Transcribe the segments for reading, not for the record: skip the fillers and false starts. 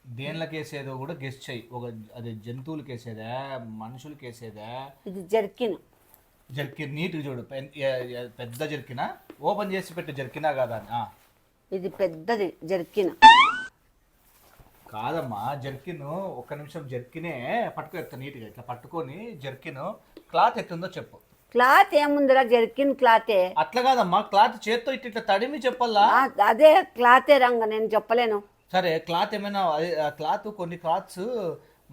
దేనిలకేసేదో కూడా గెస్ట్ చెయ్యి. అది జంతువులకి వేసేదా, మనుషులకి వేసేదా? ఇది జర్కిన్. జర్కిన్ నీట్గా చూడు. పెద్ద జర్కినా? ఓపెన్ చేసి పెట్టు. జర్కినా కాదా అని. ఇది పెద్దది జర్కిన్. కాదమ్మా, జర్కిన్ ఒక్క నిమిషం. జర్కినే పట్టుకో ఎత్తా నీట్గా. ఇట్లా పట్టుకొని జర్కిన్ క్లాత్ ఎట్టుందో చెప్పు. క్లాత్ ఏముందిరా, జర్కిన్ క్లాతే. అట్లా కాదమ్మా, క్లాత్ చేత్తో ఇట్లా తడిమి చెప్పాలా? అదే క్లాతే రంగ, నేను చెప్పలేను. సరే, క్లాత్ ఏమైనా క్లాత్, కొన్ని క్లాత్స్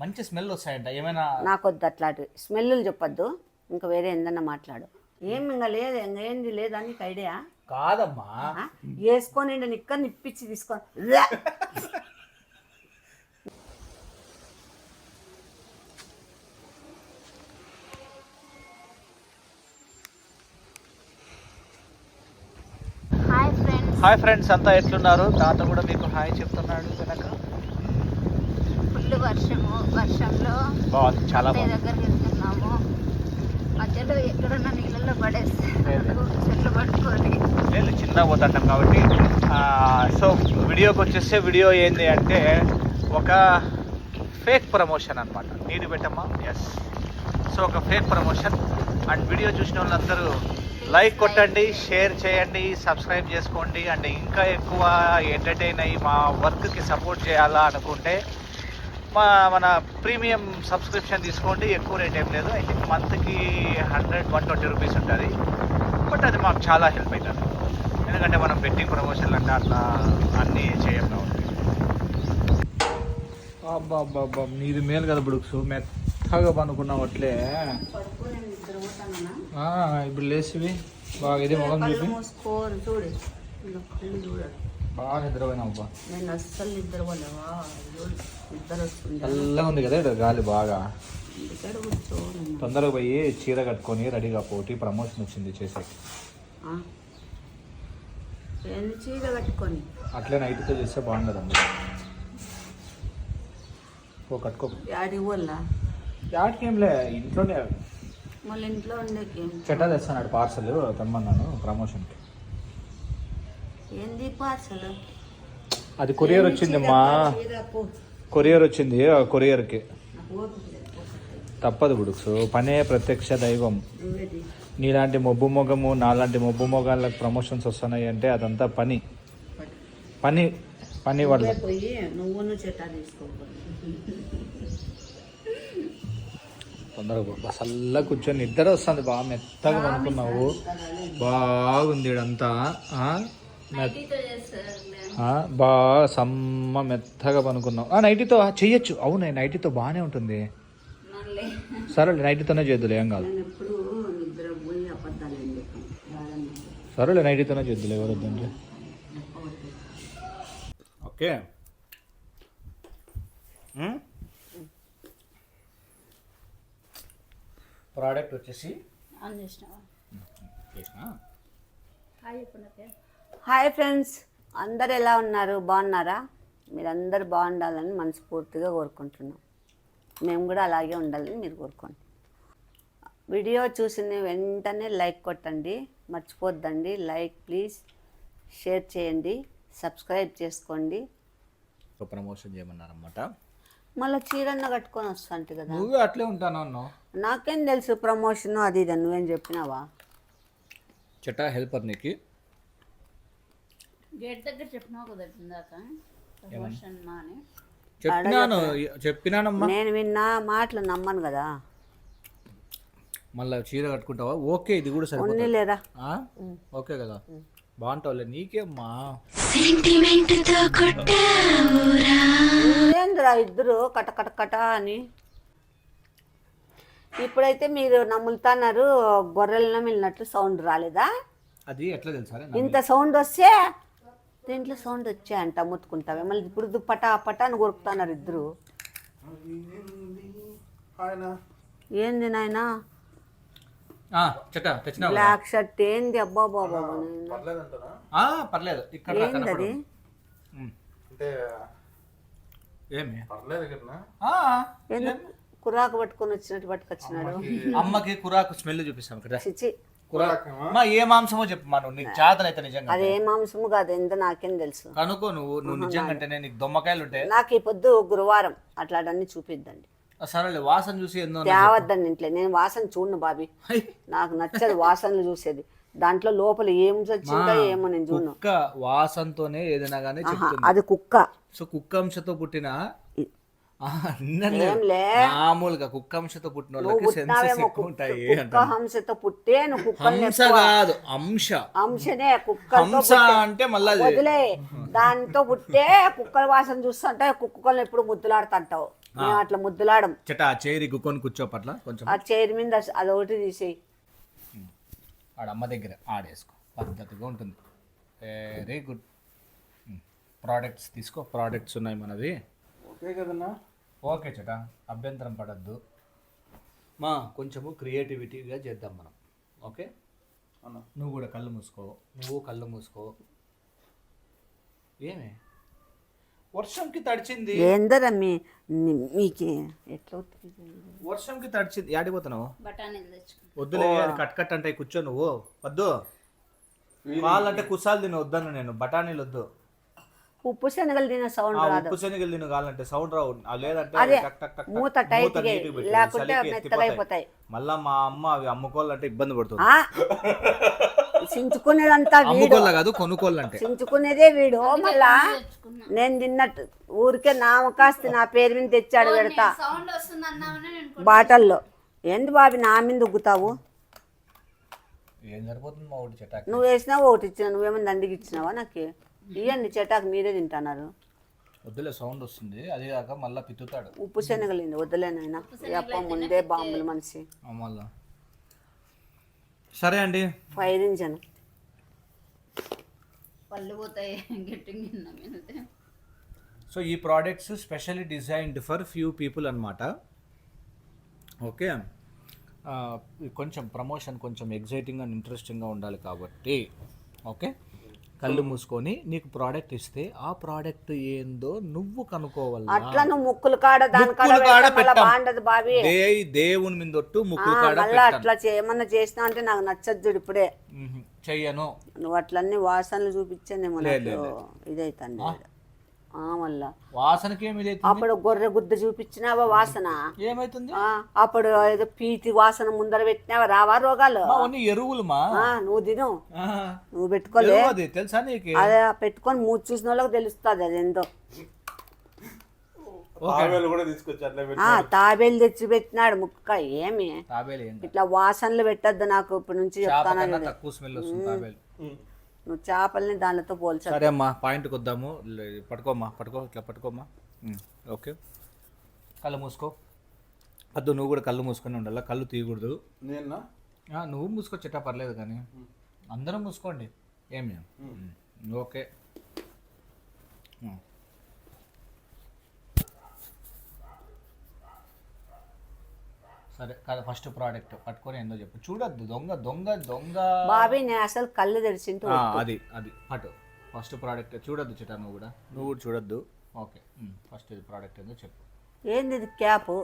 మంచి స్మెల్ వస్తాయంట ఏమైనా? నాకొద్దు అట్లాంటి స్మెల్లు చెప్పొద్దు. ఇంకా వేరే ఏందన్నా మాట్లాడు. ఏమి ఇంకా లేదు, ఇంకా ఏంది లేదా నీకు ఐడియా? కాదమ్మా, వేసుకొని నిక్క నిప్పించి తీసుకొని హాయ్ ఫ్రెండ్స్ అంతా ఎట్లున్నారు? తాత కూడా మీకు హాయ్ చెప్తున్నాడు వెనక. ఫుల్ వర్షంలో బాగుంది, చాలా బాగుంది. దగ్గరికి వెళ్తున్నాము. మధ్యలో ఎక్కడున్న నీళ్ళల్లో పడేస్తే చెట్లు పట్టుకొని లేదు, చిన్నగా పోతుంటాం కాబట్టి. సో వీడియోకి వచ్చేస్తే, వీడియో ఏంది అంటే ఒక ఫేక్ ప్రమోషన్ అనమాట. నీరు పెట్టమ్మా. ఎస్, సో ఒక ఫేక్ ప్రమోషన్. అండ్ వీడియో చూసిన వాళ్ళందరూ లైక్ కొట్టండి, షేర్ చేయండి, సబ్స్క్రైబ్ చేసుకోండి. అండ్ ఇంకా ఎక్కువ ఎంటర్టైన్ అయ్యి మా వర్క్కి సపోర్ట్ చేయాలా అనుకుంటే మన ప్రీమియం సబ్స్క్రిప్షన్ తీసుకోండి. ఎక్కువ రేట్ ఏం లేదు. ఐ థింక్ మంత్కి 120 రూపీస్ ఉంటుంది. బట్ అది మాకు చాలా హెల్ప్ అవుతుంది. ఎందుకంటే మనం బెట్టింగ్ ప్రమోషన్లు అంటే అట్లా అన్నీ చేయం కాబట్టి. అబ్బా, నీది మేలు కదా బుడుక్స్, మెత్తగా పనుకున్నావు అట్లే. ఇప్పుడు లేచివి బాగా ఇది మొగం చూపి చూడు, బాగా నిద్రపోయినావు. అబ్బా, నేను అస్సలు నిద్రపోలేవా, నిద్ర వస్తుంది. చల్లగా ఉంది కదా ఇక్కడ గాలి బాగా. తొందరగా పోయి చీర కట్టుకొని రెడీగా పోటీ ప్రమోషన్ వచ్చింది చేసే. చీర కట్టుకొని అట్లే నైట్తో చేస్తే బాగుండదండి. కట్టుకో. యాడికి వల్ల యాడికి ఏం లే, ఇంట్లోనే. మళ్ళీ ఇంట్లో ఉండేకి చెట్టా తెస్తాడు పార్సల్ తెమ్మన్నాను ప్రమోషన్కి. ఏంది పార్సల్? అది కొరియర్ వచ్చిందమ్మా, కొరియర్ వచ్చింది. ఆ కొరియర్కి తప్పదు బుడుక్స్, పనే ప్రత్యక్ష దైవం. నీలాంటి మొబ్బు మొగము, నాలాంటి మొబ్బు మొగాళ్ళకి ప్రమోషన్స్ వస్తున్నాయి అంటే అదంతా పని పని పని వల్ల. పోయి నువ్వు చెట్టా తీసుకో. తొందరగా చల్లగా కూర్చొని నిద్ర వస్తుంది. బాగా మెత్తగా పనుకున్నావు, బాగుంది ఇడంతా. బాగా సమ్మ మెత్తగా పనుకున్నావు. నైటీతో చెయ్యొచ్చు. అవును, నైటీతో బాగానే ఉంటుంది. సరేలే, నైటీతోనే చేద్దులే, ఏం కాదు. సరేలే, నైటీతోనే చేద్దులే, ఎవరు వద్దండి. ఓకే. ప్రోడక్ట్ వచ్చేసి హాయ్ ఫ్రెండ్స్, అందరు ఎలా ఉన్నారు? బాగున్నారా? మీరందరూ బాగుండాలని మనస్ఫూర్తిగా కోరుకుంటున్నాం. మేము కూడా అలాగే ఉండాలని మీరు కోరుకోండి. వీడియో చూసిన వెంటనే లైక్ కొట్టండి, మర్చిపోద్దండి. లైక్ ప్లీజ్, షేర్ చేయండి, సబ్స్క్రైబ్ చేసుకోండి. ప్రమోషన్ చేయమన్నారన్నమాట. మళ్ళీ చీరన్న కట్టుకొని వస్తాంటి కదా. నువ్వు అట్లే ఉంటాను అన్నావు. నాకేం తెలుసు ప్రమోషన్ అది ఇది, నువ్వేం చెప్పినావా? చెట్టా హెల్పర్ నీకు గేట్ దగ్గర చెప్పినావు కదా ఇందాక ప్రమోషన్ అని. చెప్పినానమ్మా. నేను విన్నా మాటలు నమ్మను కదా. మళ్ళీ చీర కట్టుకుంటావా? ఓకే, ఇది కూడా సరే లేదా? ఓకే కదా, బాగుంటావులే. నీకేమ్మా ఏంద్రా ఇద్దరు కట కట కట అని. ఇప్పుడైతే మీరు నమ్ములుతున్నారు, గొర్రెలను మిల్లినట్లు సౌండ్ రాలేదా? అది ఎట్లా తెలుసా? ఇంత సౌండ్ వస్తే దీంట్లో సౌండ్ వచ్చాయంట, ముత్తుకుంటావే. మళ్ళీ ఇప్పుడు పటా పటా అని కొరుకుతున్నారు ఇద్దరు. ఏంది నాయనా బ్లాక్ షర్ట్? ఏంది అబ్బా బాబా, పర్లేదు. ఏంది కురాకు పట్టుకొని వచ్చినట్టు పట్టుకొచ్చినాడు. అమ్మకి కురాకు స్మెల్ చూపిస్తాం ఇక్కడ. చిచి, మా ఏ మాంసమో చెప్పు మా నువ్వు నీకు చేతనైతే నిజంగా అది ఏ మాంసము కాదు, ఎంత నాకేం తెలుసు. కనుకో నువ్వు నిజంగా అంటే నీకు దొమ్మకాయలు ఉంటాయి. నాకు ఈ పొద్దు గురువారం అట్లాంటివన్నీ చూపిద్దండి. సరేలే వాసన చూసి ఏందో తేవద్దండి ఇంట్లో. నేను వాసన చూడను బాబీ, నాకు నచ్చదు వాసనలు చూసేది. దాంట్లో లోపల ఏం వచ్చిందో ఏమో నేను చూడను. కుక్క వాసనతోనే ఏదైనా కానీ చెప్తుంది. అది కుక్క. సో కుక్క అంశతో పుట్టిన ఏంలే, మామూలుగా కుక్క అంశతో పుట్టిన వాళ్ళకి సెన్సెస్ ఎక్కువ ఉంటాయి. కుక్క హంసతో పుట్టే నువ్వు హంస కాదు అంశ. అంశనే కుక్క హంస అంటే మళ్ళీ వదిలే. దాంతో పుట్టే కుక్కల వాసన చూస్తుంటే కుక్కలను ఎప్పుడు ముద్దులాడుతుంటావు. మేము అట్లా ముద్దులాడం. చెట ఆ చైర్ గుక్కొని కూర్చోపట్ల కొంచెం ఆ చైర్ మీద అదొకటి తీసేయి. ఆడ అమ్మ దగ్గర ఆడేసుకో, పద్ధతిగా ఉంటుంది. Very good. ప్రోడక్ట్స్ తీసుకో, ప్రోడక్ట్స్ ఉన్నాయి మనవి. ఓకే కదన్నా? ఓకే చెట, అభ్యంతరం పడద్దు. మా కొంచెము క్రియేటివిటీగా చేద్దాం మనం. ఓకే అన్న నువ్వు కూడా కళ్ళు మూసుకో, నువ్వు కళ్ళు మూసుకో. ఏమే వర్షంకి తడిచింది ఏందరా మీకు ఎట్లా వర్షంకి తడిచింది. యాడిపోతున్నావు? బఠానీలు తెచ్చుకున్నా. వద్దులే, అది కట్ కట్ అంటే కూర్చో నువ్వు. వద్దు, కావాలంటే కుసాలు తిన వద్దను నేను. బఠానీలు వద్దు. ఉప్పు శనగలు తినే సౌండ్ రాదు. ఉప్పు శనగలు తిను కావాలంటే సౌండ్ రావు. లేదంటే అదే టక్ టక్ టక్ మూత టైట్ లేకుంటే మెత్తగా అయిపోతాయి. మళ్ళా మా అమ్మ అవి అమ్ముకోవాలంటే ఇబ్బంది పడుతుంది. చించుకునేదంతా వీడు, అమ్ముకోవాల కాదు కొనుక్కోవాలంటే. చించుకునేదే వీడు. మళ్ళా నేను తిన్నట్టు ఊరికే నామకాస్తి నా పేరు మీద తెచ్చాడు పెడతా సౌండ్ వస్తుంది అన్నామని నేను బాటల్లో. ఏంది బాబి నా మీద ఉగ్గుతావు? ఏం సరిపోతుంది మా ఒకటి చెట్టాకి. నువ్వు వేసినావు ఒకటి ఇచ్చిన, నువ్వేమో దండికి ఇచ్చినావా? నాకు ఇవ్వండి చెటాకు, మీరే తింటున్నారు. వద్దులే, సౌండ్ వస్తుంది. అది కాక మళ్ళీ పిత్తుతాడు. ఉప్పు శనగలింది వద్దులేనైనా. అప్ప ముందే బాంబులు మనిషి. మళ్ళా సరే అండి. ఫైర్ ఇంజన్ పళ్ళు పోతాయి గట్టిగా. సో ఈ products specially designed for few people అన్నమాట. ఓకే, కొంచెం ప్రమోషన్ కొంచెం ఎగ్జైటింగ్ అండ్ ఇంట్రెస్టింగ్గా ఉండాలి కాబట్టి ఓకే, కళ్ళు మూసుకొని నీకు ప్రోడక్ట్ ఇస్తే ఆ ప్రోడక్ట్ ఏందో నువ్వు కనుక్కోవాలి. అట్లా నువ్వు ముక్కులు కాడ దాని కాడ బాగుండదు బాబీ. దేవుని మీద ఒట్టు ముక్కులు కాడ మళ్ళీ అట్లా ఏమన్నా చేసినా అంటే నాకు నచ్చదు ఇప్పుడే. చెయ్యను. నువ్వు అట్లన్నీ వాసనలు చూపించానేమో ఇదైతుంది. మళ్ళా వాసనకి ఏమి అప్పుడు గొర్రె గుద్ద చూపించినావా వాసన ఏమైతుంది? అప్పుడు ఏదో పీతి వాసన ముందర పెట్టినావా రావా రోగాలు? ఎరువులు నువ్వు తిను, నువ్వు పెట్టుకోలే తెలుసా నీకు? అదే పెట్టుకొని మూడు చూసిన వాళ్ళకి తెలుస్తుంది అది ఏందో. తాబేలు తెచ్చి పెట్టినాడు ముక్క. ఏమి ఇట్లా వాసనలు పెట్టద్దు నాకు ఇప్పటి నుంచి చెప్తాను. నువ్వు చేపల్ని దానితో పోల్చా. సరే అమ్మా, పాయింట్కి వద్దాము. పట్టుకోమ్మా, పట్టుకో, ఇట్లా పట్టుకోమ్మా. ఓకే, కళ్ళు మూసుకో. వద్దు, నువ్వు కూడా కళ్ళు మూసుకొని ఉండాలి, కళ్ళు తీయకూడదు. నువ్వు మూసుకో చెట్టా, పర్లేదు కానీ అందరం మూసుకోండి. ఏమి ఓకే. సరే కదా, ఫస్ట్ ప్రోడక్ట్ పట్టుకొని ఏందో చెప్పు. చూడద్దు, దొంగ దొంగ దొంగ బాబీ. నేను అసలు కళ్ళు తెరిచింటూ అది అది పట్టు. ఫస్ట్ ప్రోడక్ట్ చూడద్దు చిట్టా, నువ్వు కూడా చూడద్దు. ఓకే, ఫస్ట్ ఇది ప్రోడక్ట్ ఏందో చెప్పు. ఏంది ఇది? క్యాప్.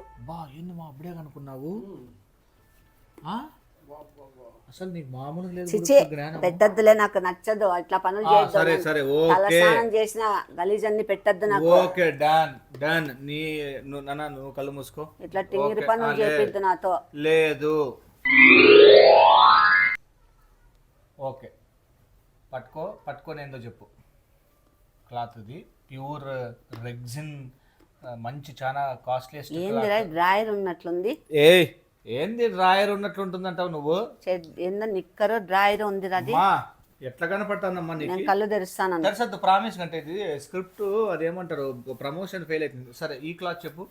ఏంది మా అప్పుడే కనుక్కున్నావు? అసలు నీకు మామూలుగా లేదు. పెట్టద్దులే, నాకు నచ్చదు అట్లా పనులు చేయొద్దు. సరే సరే తలస్నానం చేసిన గలీజ్ అన్ని పెట్టద్దు నాకు. Okay, done done. నువ్వు కళ్ళు మూసుకో. ఇట్లా టింగిరి పనులు చేపిద్దు నాతో. లేదు. ఓకే, పట్టుకొని ఏందో చెప్పు. క్లాత్ ఇది ప్యూర్ రెగ్జిన్, మంచి చాలా కాస్ట్లీయెస్ట్. ఏంది డ్రాయర్ ఉన్నట్లుంది? ఏంది డ్రాయర్ ఉన్నట్లు ఉంటుందంటావు నువ్వు? ఏందో నిక్కరు డ్రాయర్ ఉంది. అది ఎట్లా కనపడతానమ్మా నీకు? నేను కళ్ళు తెరుస్తాను. తెరసద్దు, ప్రామిస్ కంటే ఇది స్క్రిప్ట్ అదేమంటారు, ప్రమోషన్ ఫెయిల్ అవుతుంది. సరే ఈ క్లాత్ చెప్పు.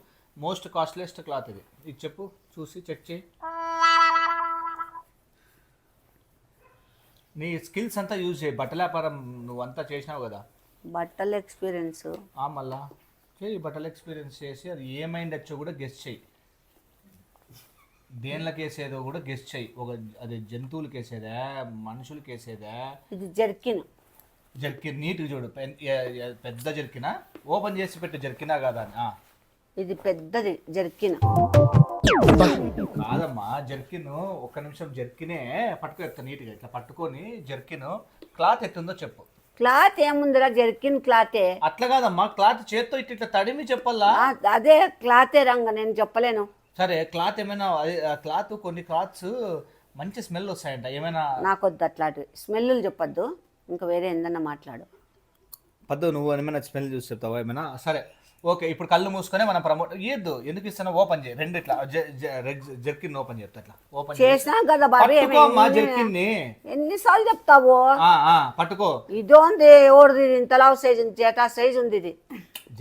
మోస్ట్ కాస్ట్లీయెస్ట్ క్లాత్ ఇది చెప్పు, చూసి చెక్ చేయి. నీ స్కిల్స్ అంతా యూజ్ చేయి. బట్టల వ్యాపారం నువ్వు అంతా చేసినావు కదా. బట్టల ఎక్స్పీరియన్స్ మళ్ళా చేయి. బట్టల ఎక్స్పీరియన్స్ చేసి అది ఏమైండొచ్చో కూడా గెస్ట్ చేయి. దేనిలోకి వేసేదో కూడా గెస్ట్ చేయి. అది జంతువులకి వేసేదా, మనుషులకి వేసేదా? ఇది జర్కిన్. నీట్గా చూడు. పెద్ద జర్కినా? ఓపెన్ చేసి పెట్టు. జర్కినా కాదా? ఇది పెద్దది జర్కిన్. కాదమ్మా జర్కిన్, ఒక్క నిమిషం జర్కినే పట్టుకో ఎత్తా నీట్గా ఇట్లా పట్టుకొని జర్కిన్ క్లాత్ ఎట్టుందో చెప్పు. క్లాత్ ఏముందిరా, జర్కిన్ క్లాతే. అట్లా కాదమ్మా, క్లాత్ చేత్తో ఇట్లా తడిమి చెప్పాలా? అదే క్లాతే రంగ, నేను చెప్పలేను. సరే క్లాత్ ఏమైనా క్లాత్, కొన్ని క్లాత్స్ మంచి స్మెల్ వస్తాయంట ఏమైనా? నాకొద్దు అట్లాంటి స్మెల్లు చెప్పొద్దు, ఇంకా వేరే ఏందన్నా మాట్లాడు. పద్దు నువ్వు ఏమైనా స్మెల్ చూసి చెప్తావా ఏమైనా? సరే ఓకే, ఇప్పుడు కళ్ళు మూసుకొని మనం ప్రమోట్ ఇయ్యద్దు. ఎందుకు ఇస్తున్నా, ఓపెన్ చేయి రెండు ఇట్లా జర్కిన్ ఓపెన్ చేస్తా, ఇట్లా ఓపెన్ చేసినా కదా బాబీ. జర్కిన్ ని ఎన్నిసార్లు చెప్తావు? పట్టుకో. ఇదోంది ఎవరిది, ఇంతలా సైజ్ ఉంది, చేటా సైజ్ ఉంది ఇది.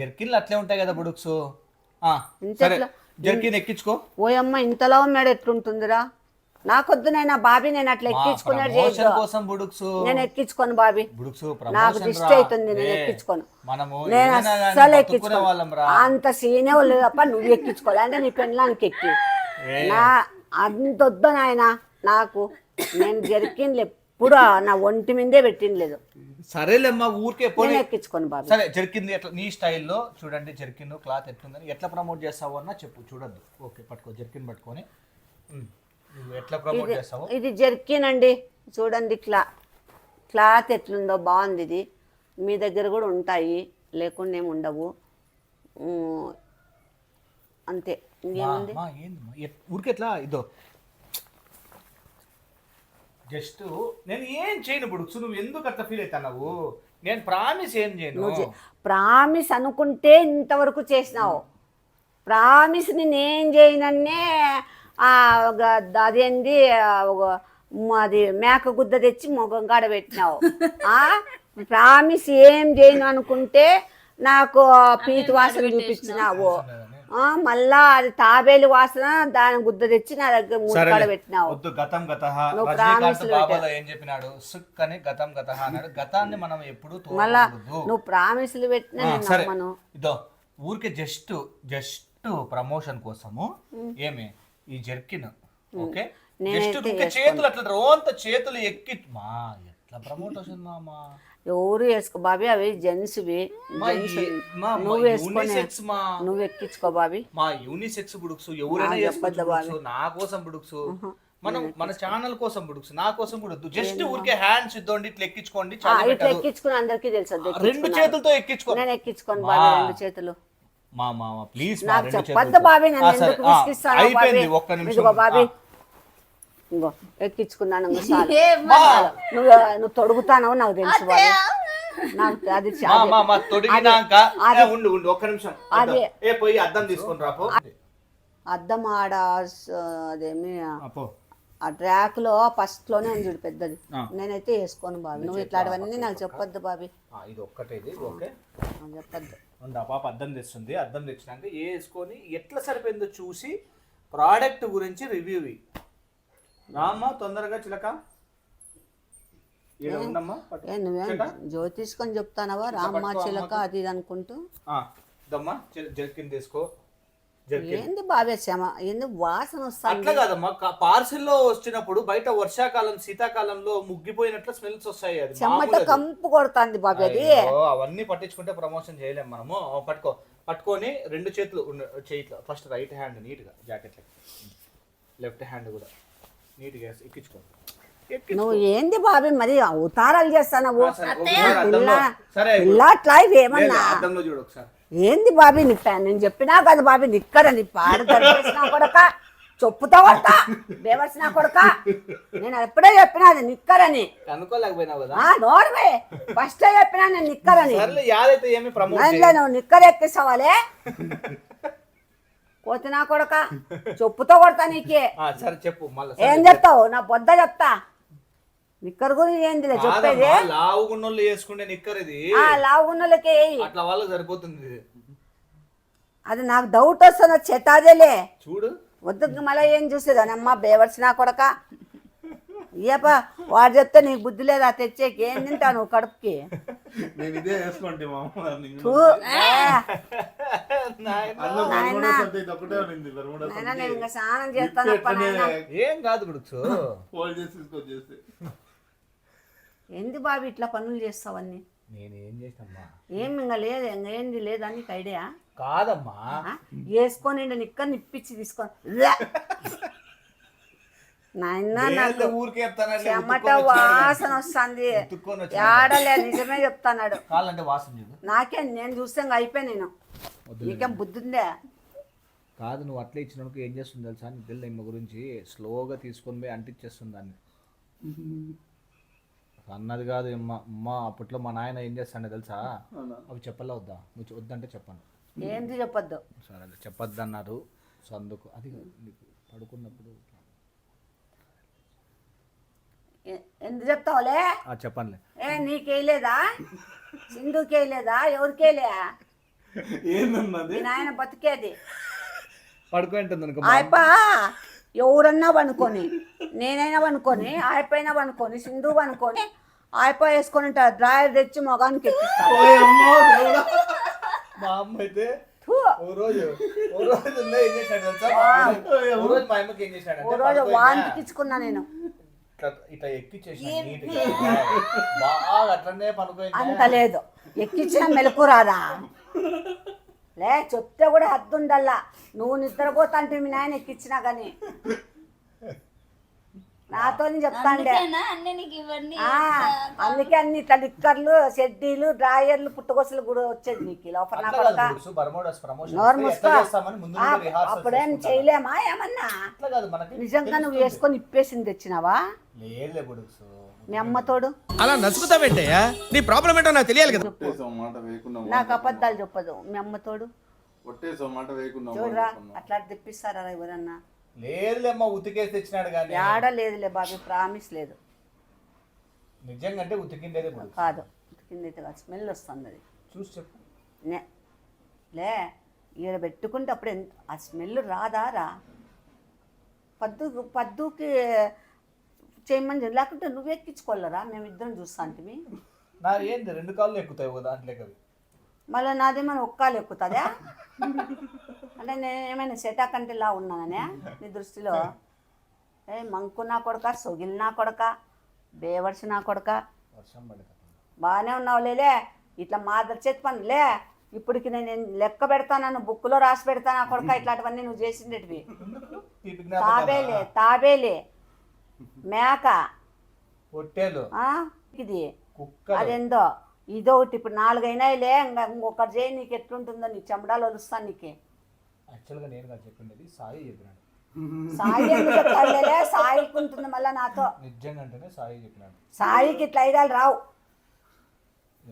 జర్కిన్లు అట్లే ఉంటాయి కదా బుడుక్స్. సరే జర్కిన్ ఎక్కించుకో. ఓయమ్మ ఇంతలా మేడ ఎట్లుంటుందిరా, నాకొద్దు నైనా బాబీ, నేను అట్లా ఎక్కించుకున్నాడు చేయొద్దు. కోసం బుడుక్స్ నేను ఎక్కించుకోను బాబీ, బుడుక్స్ నాకు దిష్టి అవుతుంది, నేను ఎక్కించుకోను. మనము నేను అస్సలు ఎక్కించుకోను, అంత సీనే లేదు తప్ప నువ్వు ఎక్కించుకోవాలి అంటే నీ పెళ్ళానికి ఎక్కి నా అంత వద్దు నాయన నాకు. నేను జర్కిన్లు ఎప్పుడు నా ఒంటి మీదే పెట్టినలేదు. సరేలేమ్మా ఊరికే నేను ఎక్కించుకోను బాబీ. సరే జర్కిన్ ఎట్లా నీ స్టైల్లో చూడండి, జర్కిన్ క్లాత్ ఎట్లుందని ఎట్లా ప్రమోట్ చేస్తావు అన్నా చెప్పు, చూడద్దు. ఓకే పట్టుకో, జర్కిన్ పట్టుకొని ఎట్లా ప్రమోట్ చేస్తావు? ఇది జర్కిన్ అండి, చూడండి క్లాత్ ఎట్లుందో బాగుంది. ఇది మీ దగ్గర కూడా ఉంటాయి, లేకుండా ఏమి ఉండవు, అంతే. ఇంకేముంది ఊరికి ఎట్లా ఇదో జస్ట్ నేను ఏం చేయను బుడుక్స్, నువ్వు ఎందుకు అట్లా ఫీల్ అవుతున్నావు? నేను ప్రామిస్ ఏం చేయను. ప్రామిస్ అనుకుంటే ఇంతవరకు చేసినావు, ప్రామిస్ నేను చేయనన్నే అదేంది అది మేక గుద్ద తెచ్చి మొగం కాడ పెట్టినావు. ప్రామిస్ ఏం చేయను అనుకుంటే నాకు పీతి వాసన చూపించినావు, మళ్ళా అది తాబేలు వాసన దాని గుద్ద తెచ్చి నా దగ్గర మూడు పెట్టినావు. గతం గత ఏం చెప్పినాడు, సుక్ అని గతం గత అన్నాడు. గతాన్ని మనం ఎప్పుడు మళ్ళా నువ్వు ప్రామిస్లు పెట్టినా ఇదో ఊరికే జస్ట్ ప్రమోషన్ కోసము ఏమి ఈ జర్కిన్. ఓకే జస్ట్ చేతులు అట్లా రోంత చేతులు ఎక్కి మా ఎట్లా ప్రమోట్ వస్తుంది మామా. ఎవరు వేసుకో బాబీ, అవి జెంట్స్వి, నువ్వు వేసుకొని నువ్వు ఎక్కించుకో బాబీ. మా యూనిసెక్స్ బుడుక్స్ ఎవరైనా చేసుకోవచ్చు, నా కోసం బుడుక్స్, మన ఛానల్ కోసం బుడుక్స్, నా కోసం కూడా జస్ట్ ఊరికే హ్యాండ్స్ ఇద్దండి ఇట్లా ఎక్కించుకోండి. ఇట్లా ఎక్కించుకుని అందరికీ తెలుసు, రెండు చేతులతో ఎక్కించుకో. నేను ఎక్కించుకోను బాబీ, రెండు చేతులు. ప్లీజ్ నాకు చెప్పద్దు బాబీ, నేను ఎందుకు విసిగిస్తాను బాబీ. ఇంకో ఎక్కించుకున్నాను, నువ్వు తొడుగుతానవు నాకు తెలుసు బాబీ. నాకు అది ఒక్క నిమిషం, పోయి అద్దం తీసుకొని రాపో. అద్దం ఆడ అదేమి ఆ ట్రాక్ లో ఫస్ట్ లోనే ఉంది చూడు పెద్దది, నేనైతే వేసుకోను బాబీ. నువ్వు ఇట్లాంటివన్నీ నాకు చెప్పొద్దు బాబీ, ఇది ఒక్కటే ఓకే చెప్పొద్దు. పాప అద్దం తెస్తుంది, అద్దం తెచ్చినాక వేసుకొని ఎట్లా సరిపోయిందో చూసి ప్రోడక్ట్ గురించి రివ్యూ రామ్మా తొందరగా చిలక. నువ్వేం జ్యోతిష్కొని చెప్తానవా రామ్మ చిలక అది ఇది అనుకుంటూ. దమ్మా జర్కిన్ తీసుకో. ఏంది బాబే శ్యామ, ఏంది వాసన వస్తుంది? అట్లా కాదమ్మా, పార్సిల్లో వచ్చినప్పుడు బయట వర్షాకాలం శీతాకాలంలో ముగ్గిపోయినట్లు స్మెల్స్ వస్తాయి, అది చెమ్మట కంపు కొడుతుంది బాబీ. అది అవన్నీ పట్టించుకుంటే ప్రమోషన్ చేయలేము మనము. పట్టుకొని రెండు చేతులు చేయిట్లో ఫస్ట్ రైట్ హ్యాండ్ నీట్ గా జాకెట్, లెఫ్ట్ హ్యాండ్ కూడా నీట్ గా ఎక్కించుకో. నువ్వు ఏంది బాబీ మరి అవతారాలు చేస్తానవు? ఏమన్నా అద్దంలో చూడు ఒకసారి. ఏంది బాబీ నేను చెప్పినా కదా బాబీ, నిక్కరని పాడు దర్శనా కొడక, చెప్పుతా కొడతా బేవర్సిన కొడక. నేను ఎప్పుడే చెప్పినా అది నిక్కరని, అనుకోలేకపోయినావు కదా. నోర్వే ఫస్ట్ చెప్పినా నేను నిక్కరని. నువ్వు నిక్కర ఎక్కిస్తావాలే కోతినా కొడక, చెప్పుతో కొడతా నీకే. చెప్పు ఏం చెప్తావు? నా బొద్ద చెప్తా. నిక్కర్ గురించి ఏంది చెప్పేది? లావుగున్నోళ్ళు వేసుకుంటే నిక్కర్ ఇది, లావుగున్నోళ్ళకి అట్లా వాళ్ళకి సరిపోతుంది. అది నాకు డౌట్ వస్తుంది, చెత్తాదేలే చూడు. వద్దు మళ్ళీ ఏం చూసేదాని అమ్మ బేవర్సినా కొడక. ఏపా వాడు చెప్తే నీకు బుద్ధి లేదా తెచ్చేకి? ఏం తింటావు నువ్వు కడుపుకి? నేను ఇంకా స్నానం చేస్తాను. ఏం కాదు ఏంది బాబు ఇట్లా పనులు చేస్తావన్నీ? నేనేం చేసినమ్మా? ఏం ఇంకా లేదు, ఇంకా ఏంది లేదా నీకు ఐడియా? కాదమ్మా, వేసుకొని నిక్క నిప్పించి తీసుకొని నాయన నాకు చెమట వాసన వస్తుంది. ఆడలే నిజమే చెప్తాన్నాడు. కాళ్ళంటే వాసన చూడు. నాకే నేను చూస్తే ఇంకా అయిపోయి నేను. నీకేం బుద్ధి ఉందే? కాదు, నువ్వు అట్లా ఇచ్చినందుకు ఏం చేస్తుంది తెలుసా? నీకు తెలియదు ఈమె గురించి. స్లోగా తీసుకొని పోయి అంటించేస్తుంది దాన్ని. అన్నది కాదు అమ్మ అప్పట్లో మా నాయన ఏం చేస్తాడే తెలుసా? అవి చెప్పలా వద్దా? నువ్వు వద్దంటే చెప్పాను. ఏంటి చెప్పొద్దు? సరే చెప్పొద్దు అన్నారు. సో అందుకు అది నీకు పడుకున్నప్పుడు ఎందుకు చెప్తావులే? చెప్పనులే. నీకేయలేదా? సింధుకేయలేదా? ఎవరికేయలే? ఏందన్నది? నాయన బతికేది పడుకుంటుంది ఆయప్ప. ఎవరన్నా పనుకొని, నేనైనా పనుకొని, ఆయపైనా పనుకొని, సింధు పనుకొని ఆయప్ప వేసుకొని ఉంటారు. డ్రాయర్ తెచ్చి మొగానికి ఎక్కిస్తారు. మా అమ్మ అయితే ఫు. ఓ రోజు ఏం చేశాడు తెలుసా? ఓ రోజు మా అమ్మకి ఏం చేశాడు ఓ రోజు వాంతికి ఇచ్చుకున్నా నేను. ఇట్లా ఎక్కిచ్చేసి బాగా అట్లనే పనుకోయింది. అంత లేదు, ఎక్కించిన మెలకు రాదా? లే చెప్తే కూడా హద్దు ఉండల్లా. నువ్వు నిద్రపోతా అంటే మీ నాయన ఎక్కించినా కానీ నాతో చెప్తాండే. అందుకే అన్ని ఇట్లా లిక్కర్లు, షెడ్డీలు, డ్రాయర్లు, పుట్టుకొసలు కూడా వచ్చేది నీకు లోపల. నా కొడుక నోరు మూసుకో. అప్పుడేం చేయలేమా ఏమన్నా? నిజంగా నువ్వు వేసుకొని ఇప్పేసింది తెచ్చినావా? మీ అమ్మతోడు అలా నసుకుతావేంటయ్యా? నీ ప్రాబ్లం ఏంటో నాకు తెలియాలి కదా. నాకు అబద్ధాలు చెప్పదు. మీ అమ్మతోడు చూడరా చూడరా అట్లా తెప్పిస్తారా ఎవరన్నా? లేదులేమ్మా, ఉతికేసి తెచ్చినాడు కానీ ఆడ లేదులే బాబు, ప్రామిస్ లేదు. నిజంగా అంటే ఉతికిండేదే కాదు, ఉతికిందైతే కాదు, స్మెల్ వస్తుంది. అది చూసి చెప్పు. లే ఈడ పెట్టుకుంటే అప్పుడు ఆ స్మెల్ రాదా? రా పద్దుకి చేయమని, లేకుంటే నువ్వు ఎక్కించుకోలేరా? మేమిద్దరం చూస్తా అంటే నా ఏంది 2 కాళ్ళు ఎక్కుతాయి ఒక దాంట్లో కవి. మళ్ళీ నాదేమైనా ఒక్కాలు ఎక్కుతుందా? అంటే నేను ఏమైనా సెటాకంటే ఇలా ఉన్నాననే నీ దృష్టిలో? మంకు నా కొడక, సొగిల్ నా కొడక, బేవర్స్ నా కొడక, వర్షం పడక బాగానే ఉన్నావు లేలే. ఇట్లా మాదర్ చేతి పనులే ఇప్పటికి నేను లెక్క పెడతాను, బుక్లో రాసి పెడతాను. ఆ కొడక ఇట్లాంటివన్నీ నువ్వు చేసిండేటివి. తాబేలే మేక పొట్టేలు ఇది అదేందో ఇదొకటి. ఇప్పుడు 4 అయినాయిలే. ఇంకొకటి చేయి, నీకు ఎట్లుంటుందో, నీ చెమడాలు వలుస్తాను నీకే. యాక్చువల్గా నేను కాదు చెప్పిండేది, సాయి చెప్పినాడు. సాయి ఎందుకు చెప్తాడులే? సాయికి ఉంటుంది మళ్ళీ నాతో. నిజంగా అంటేనే సాయి చెప్పినాడు. సాయికి ఇట్లా ఐడియాలు రావు.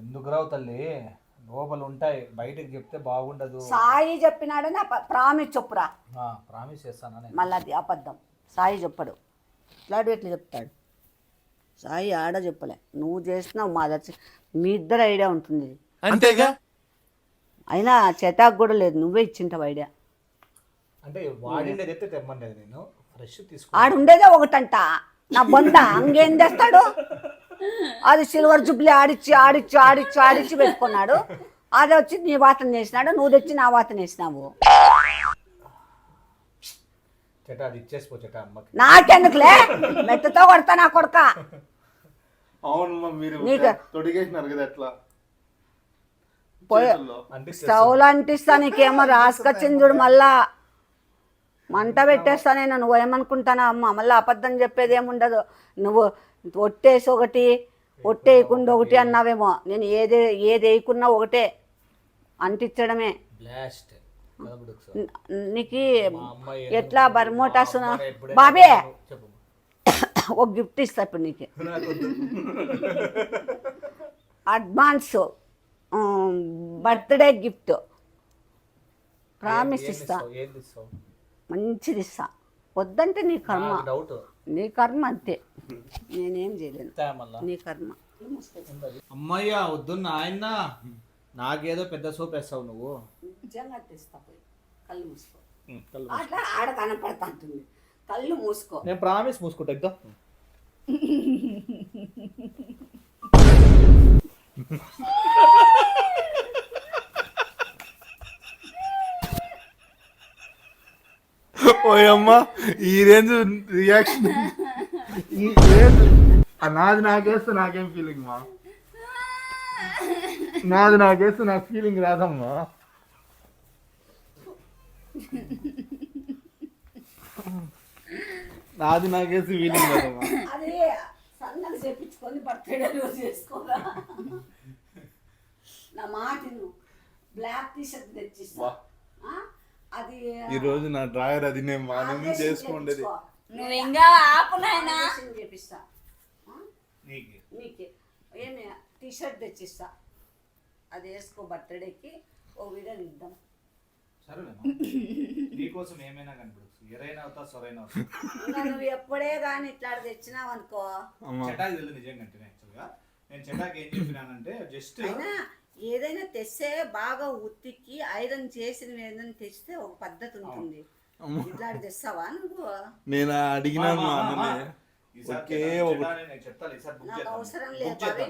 ఎందుకు రావు తల్లి? లోపల ఉంటాయి, బయటకు చెప్తే బాగుండదు. సాయి చెప్పినాడని ప్రామిస్ చెప్పురా. ప్రామిస్ చేస్తాను. మళ్ళీ అది అబద్ధం. సాయి చెప్పడు. ఇట్లాంటి ఎట్లా చెప్తాడు? సాయి ఆడ చెప్పలే. నువ్వు చేసినావు మాదర్చి. మీ ఇద్దరు ఐడియా ఉంటుంది అంతేగా. అయినా చేతాకు కూడా లేదు, నువ్వే ఇచ్చింటావు ఐడియా. అంటే వాడిండేది అయితే తెమ్మనేది నేను ఫ్రెష్ తీసుకు. ఆడుండేదే ఒకటంట నా బొంద. అంగేం చేస్తాడు? అది సిల్వర్ జుబ్లీ ఆడిచ్చి పెట్టుకున్నాడు. అది వచ్చి నీ వాతన చేసినాడు, నువ్వు తెచ్చి నా వాతన వేసినావు. అది ఇచ్చేసిపో చెట అమ్మకి. నాకెందుకులే, మెత్తతో కొడతా నా కొడక. అవును, మీరు తొడిగేసినారు కదా ఎట్లా స్టవ్లు అంటిస్తా. నీకేమో రాసుకొచ్చింది చూడు, మళ్ళా మంట పెట్టేస్తా నేను. నువ్వు ఏమనుకుంటానా అమ్మ? మళ్ళీ అబద్ధం చెప్పేది ఏముండదు. నువ్వు ఒట్టేసి ఒకటి, ఒట్టేయకుండా ఒకటి అన్నావేమో. నేను ఏది వేయకున్నా ఒకటే, అంటించడమే. నీకు ఎట్లా బర్మోటాస్ బాబే ఒక గిఫ్ట్ ఇస్తా ఇప్పుడు నీకు. అడ్వాన్స్ బర్త్డే గిఫ్ట్ ప్రామిస్ ఇస్తా. మంచిది ఇస్తా. వద్దంటే నీ కర్మ, నీ కర్మ అంతే. నేనేం చేయలేను, నీ కర్మ. అమ్మయ్యా వద్దు నాయన, నాకేదో పెద్ద సోప్ వేస్తావు నువ్వు. నిజంగా తెస్తా. పోయి కళ్ళు మూసుకో. అట్లా ఆడ కనపడతా ఉంటుంది. కళ్ళు మూసుకో. నేను ప్రామిస్ మూసుకుంటా. ఇద్దా ఓయమ్మా, ఈ రేంజ్ రియాక్షన్, ఈ రేంజ్ నాది నాకేస్తే నాకేం ఫీలింగ్ మా? నాది నాకేస్తే నాకు ఫీలింగ్ రాదమ్మా. నాది నాకేసి ఫీలింగ్ రాదమ్మా. అది సన్నగా చేపించుకొని బర్త్డే రోజు చేసుకోరా. నా మాటను బ్లాక్ టీ షర్ట్ తెచ్చిస్తా. ఆ? అది ఈ రోజు నా డ్రాయర్ అది నేను మనం చేసుకోండి. నువ్వు ఇంకా ఆపు నాయనా. చేపిస్తా. ఆ? నీకు నీకే ఏమి టీ షర్ట్ తెచ్చిస్తా, అది వేసుకో బర్త్డేకి. ఓ వీడియో ఇద్దాం. సరేలేమ్మా, నీకోసం ఏమైనా కనిపిడచ్చు. ఎరైనా అవుతా సొరైనా అవుతా. ఇంకా నువ్వు ఎప్పుడే కానీ ఇట్లా తెచ్చినావు అనుకో. చెటాకి తెలియదు నిజంగా అంటే యాక్చువల్గా నేను చెటాకి ఏం చెప్పినానంటే జస్ట్ అయినా ఏదైనా తెస్తే బాగా ఉత్తికి ఐరన్ చేసినవి ఏదైనా తెస్తే ఒక పద్ధతి ఉంటుంది. ఇట్లా తెస్తావా నువ్వు? నేను అడిగినాను మా అన్నని. ఒకే నాకు అవసరం లేదు బాబీ.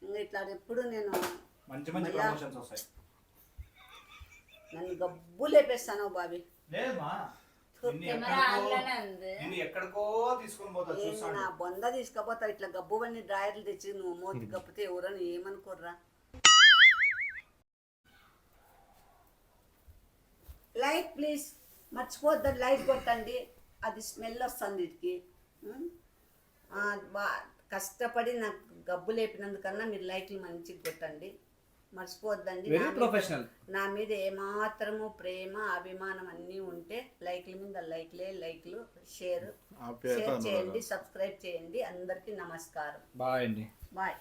ఇంకా ఇట్లా ఎప్పుడు నేను మంచి మంచి ప్రమోషన్స్ వస్తాయి. నన్ను గబ్బు లేపేస్తాను బాబీ. లేదమ్మా, కెమెరా ఆన్లోనే ఉంది. నిన్ను ఎక్కడికో తీసుకొని పోతా నా చూస్తాను. బొంద తీసుకపోతా. ఇట్లా గబ్బు అన్ని డ్రాయర్లు తెచ్చి నువ్వు మోతి గప్పితే ఎవరని ఏమనుకోర్రా. లైక్ ప్లీజ్ మర్చిపోద్దు, లైక్ కొట్టండి. అది స్మెల్ వస్తుంది వీటికి. కష్టపడి నాకు గబ్బు లేపినందుకన్నా మీరు లైక్లు మంచిగా కొట్టండి. మర్చిపోద్దండి. నా మీద ఏమాత్రము ప్రేమ అభిమానం అన్నీ ఉంటే లైక్ల మీద లైక్లు షేర్ చేయండి, సబ్స్క్రైబ్ చేయండి. అందరికీ నమస్కారం. బాయ్ అండి. బాయ్.